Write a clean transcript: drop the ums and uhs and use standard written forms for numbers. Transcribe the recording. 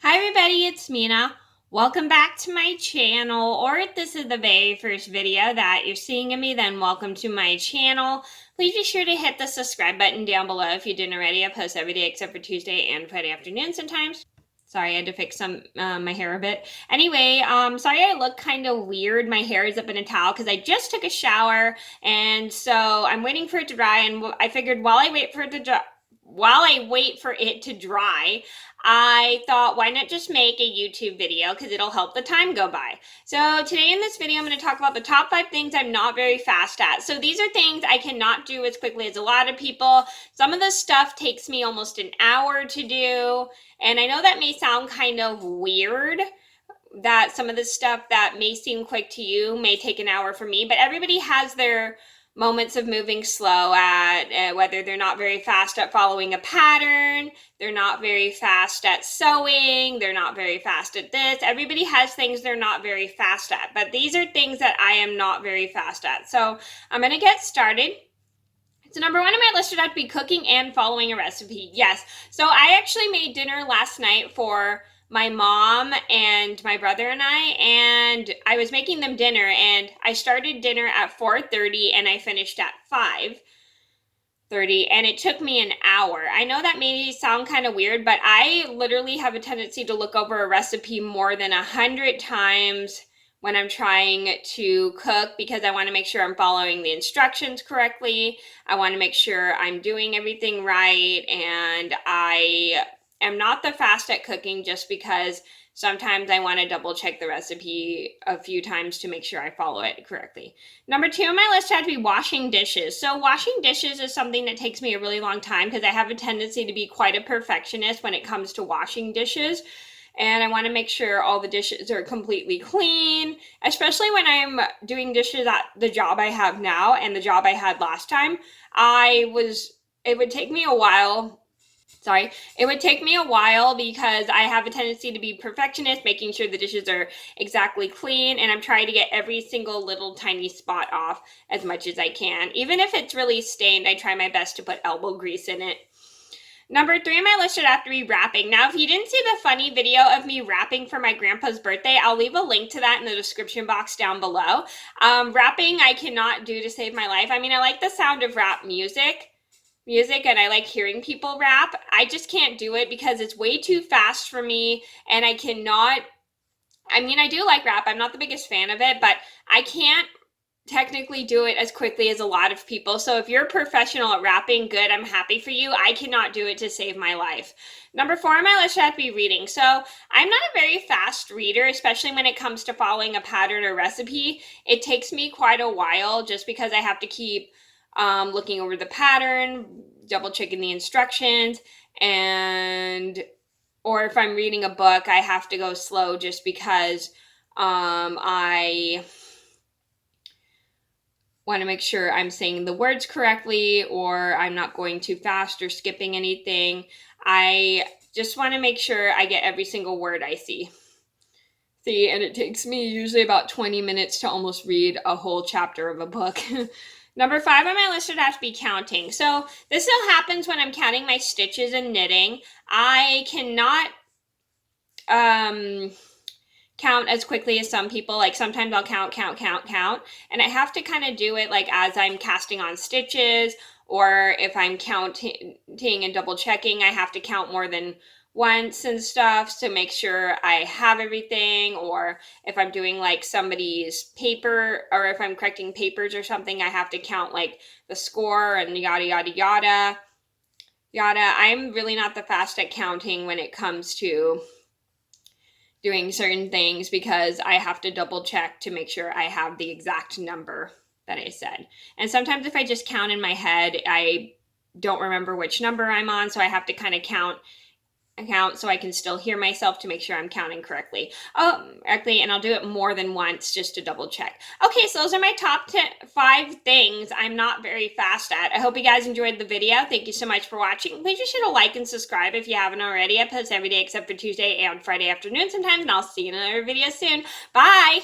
Hi everybody, it's Mena. Welcome back to my channel, or if this is the very first video that you're seeing of me, then welcome to my channel. Please be sure to hit the subscribe button down below if you didn't already. I post every day except for Tuesday and Friday afternoon sometimes. Sorry, I had to fix my hair a bit. Anyway, sorry I look kind of weird. My hair is up in a towel because I just took a shower, and so I'm waiting for it to dry, and I figured while I wait for it to dry, I thought, why not just make a YouTube video because it'll help the time go by. So today in this video, I'm going to talk about the top 5 things I'm not very fast at. So these are things I cannot do as quickly as a lot of people. Some of this stuff takes me almost an hour to do. And I know that may sound kind of weird, that some of the stuff that may seem quick to you may take an hour for me, but everybody has their moments of moving slow at whether they're not very fast at following a pattern, they're not very fast at sewing, they're not very fast at this. Everybody has things they're not very fast at, but these are things that I am not very fast at. So I'm going to get started. So number 1 on my list would have to be cooking and following a recipe. Yes. So I actually made dinner last night for my mom and my brother and I was making them dinner, and I started dinner at 4:30 and I finished at 5:30, and it took me an hour. I know that may sound kind of weird, but I literally have a tendency to look over a recipe more than 100 times when I'm trying to cook because I want to make sure I'm following the instructions correctly. I want to make sure I'm doing everything right, and I am not the fast at cooking just because sometimes I want to double check the recipe a few times to make sure I follow it correctly. Number 2 on my list had to be washing dishes. So washing dishes is something that takes me a really long time because I have a tendency to be quite a perfectionist when it comes to washing dishes. And I want to make sure all the dishes are completely clean, especially when I'm doing dishes at the job I have now and the job I had last time. It would take me a while. It would take me a while because I have a tendency to be perfectionist, making sure the dishes are exactly clean, and I'm trying to get every single little tiny spot off as much as I can. Even if it's really stained, I try my best to put elbow grease in it. Number 3 on my list should have to be wrapping. Now, if you didn't see the funny video of me wrapping for my grandpa's birthday, I'll leave a link to that in the description box down below. Wrapping I cannot do to save my life. I mean, I like the sound of rap music, and I like hearing people rap. I just can't do it because it's way too fast for me, and I cannot. I mean, I do like rap. I'm not the biggest fan of it, but I can't technically do it as quickly as a lot of people. So if you're a professional at rapping, good, I'm happy for you. I cannot do it to save my life. Number 4 on my list should have to be reading. So I'm not a very fast reader, especially when it comes to following a pattern or recipe. It takes me quite a while just because I have to keep looking over the pattern, double checking the instructions, or if I'm reading a book, I have to go slow just because I want to make sure I'm saying the words correctly, or I'm not going too fast or skipping anything. I just want to make sure I get every single word I see. And it takes me usually about 20 minutes to almost read a whole chapter of a book. Number 5 on my list would have to be counting. So this still happens when I'm counting my stitches and knitting. I cannot count as quickly as some people. Like sometimes I'll count, and I have to kind of do it like as I'm casting on stitches, or if I'm counting and double checking, I have to count more than once and stuff to make sure I have everything. Or if I'm doing like somebody's paper, or if I'm correcting papers or something, I have to count like the score and yada yada yada yada. I'm really not the fast at counting when it comes to doing certain things because I have to double check to make sure I have the exact number that I said. And sometimes if I just count in my head, I don't remember which number I'm on, so I have to kind of count so I can still hear myself to make sure I'm counting correctly. And I'll do it more than once just to double check. Okay, so those are my top 5 things I'm not very fast at. I hope you guys enjoyed the video. Thank you so much for watching. Please just hit a like and subscribe if you haven't already. I post every day except for Tuesday and Friday afternoon sometimes, and I'll see you in another video soon. Bye!